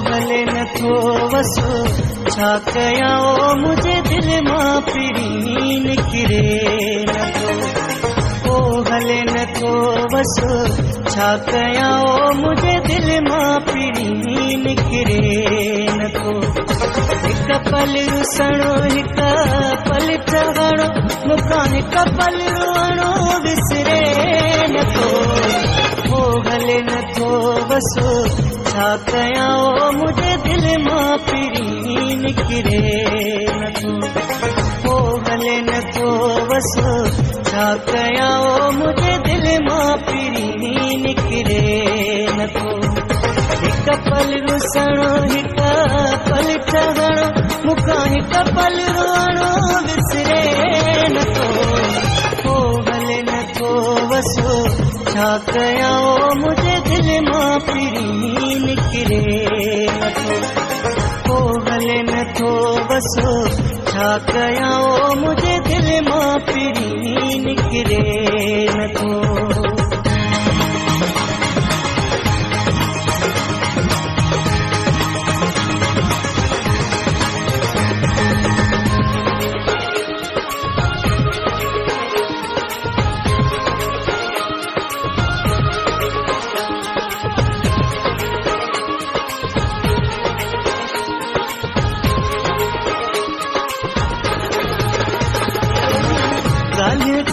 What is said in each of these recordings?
हले नथो वसो छा कयां ओ मुझे दिल मां पिड़ी निकिरे नथो ओ हले नथो वसो छा कयां ओ मुझे दिल मां पिड़ी निकिरे नथो हिक पल रुसणो हिक पल चवणो मूंखां हिक पल रोअणो विसरे नथो ओ हले नथो वसो छा कयां ओ मुझे दिल मां पिड़ी निकिरे नथो ओ हले नथो वसो छा कयां ओ मुझे दिल मां पिड़ी निकिरे नथो हिक पल रुसणो हिक पल चवणो मूंखां हिक पल रोअणो विसरे नथो ओ हले नथो वसो छा कयां ओ मुझे दिल मां पिड़ी निकिरे नथो ओ हले नथो वसो छा कयां ओ मुझे दिल मां पिड़ी निकिरे नथो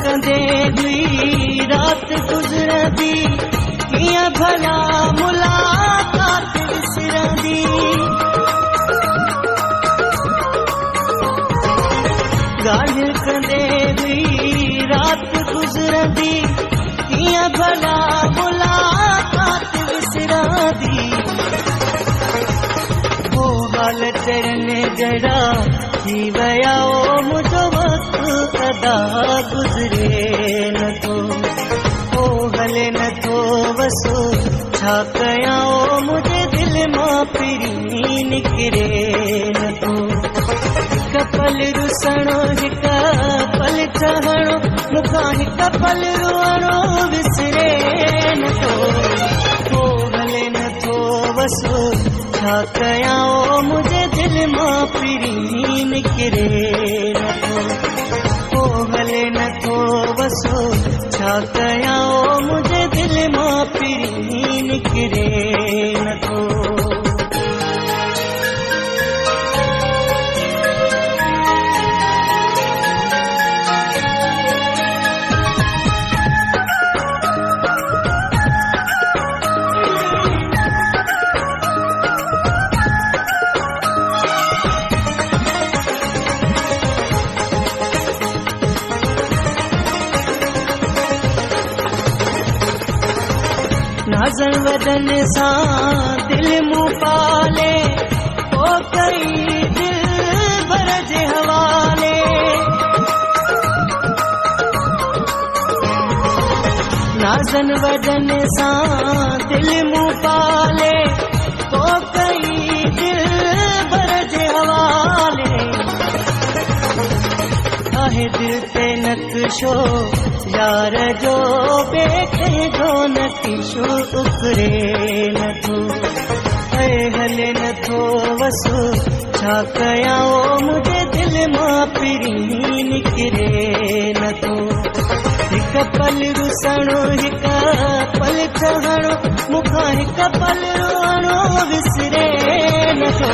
कंदे हुई रात गुजरंदी कियां भला मुलाकात विसरंदी गाल्हि कंदे हुई रात गुजरंदी कियां भला मुलाकात विसरंदी ओ हाल चढ़ने जड़ा थी वया ओ मुझो वक्त अदा गुजरे नथो ओ हले नथो वसो छा कयां ओ मुझे दिल मां पिड़ी निकिरे नथो हिक पल रुसणो हिक पल चवणो मूंखां हिक पल रोअणो विसरे नथो ओ हले नथो वसो छा कयां ओ मुझे दिल मां पिड़ी निकिरे नथो ओ हले नथो वसो छा कयां ओ मुझे दिल मां पिड़ी निकिरे नथो नाज़न वदन सां दिल मूं पाले ओ कई दिल भर जे हवाले नाज़न वदन सां दिल मूं पाले ओ कई दिल भर जे हवाले आहे दिल ते नक्शो यार जो बेटे जो नक्शो उकरे नथो ऐ हले नथो वसो छा कयां ओ मुझे दिल मां पिड़ी निकिरे नथो हिक पल रुसणो हिक पल चवणो मूंखां हिक पल रोअणो विसरे नथो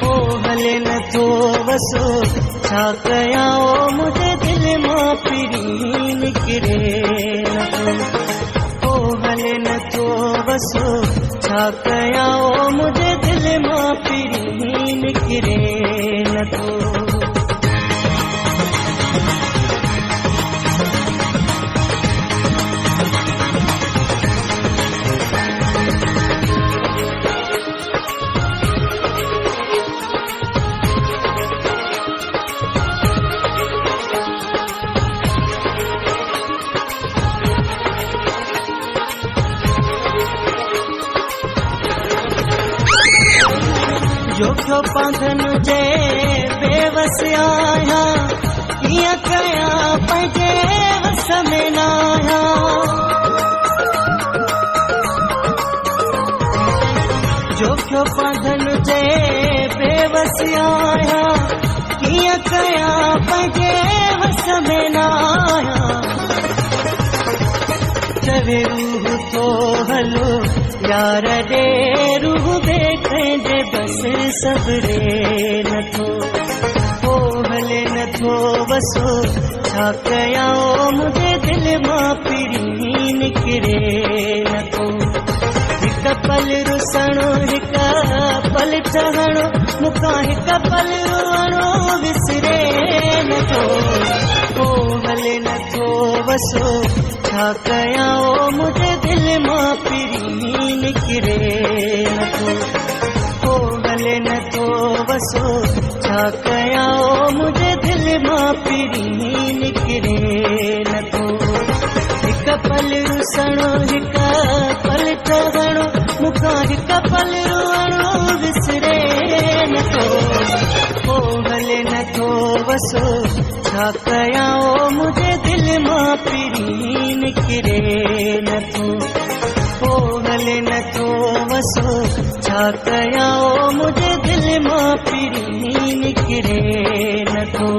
ओ हले नथो वसो छा कयां ओ मुझे दिल मां पिड़ी निकिरे नथो ओ हले नथो वसो छा कयां ओ मुझे दिल मां पिड़ी निकिरे नथो जो बांधन जे बेवस आहियां कीअं कयां पंहिंजे वस में न आहियां जोखियो पाधन जे बेवसी आहियां कीअं कयां पंहिंजे वस में न आहियां चवे रूह तो हलो यार ॾे रूह कंहिंजे बस सबरे नथो ओ हले नथो वसो छा कयां मुंहिंजे दिल मां पिरी निकिरे नथो हिक पल रुसणो हिक पल चवणो मूंखां हिक पल रोअणो विसरे नथो ओ हले नथो वसो छा कयां मुंहिंजे दिल मां पिरी निकिरे नथो ओ हले नथो वसो छा कयां मुंहिंजे दिल मां पिरी निकिरे नथो हिक पल रुसणो हिक पल चवणो मूंखां हिक पल रोअणो विसरे नथो ओ हले नथो वसो छा कयां मुंहिंजे दिल मां पिरी निकिरे नथो ओ हले नथो वसो छा कयां मुंहिंजे दिल मां पिरी निकिरे नथो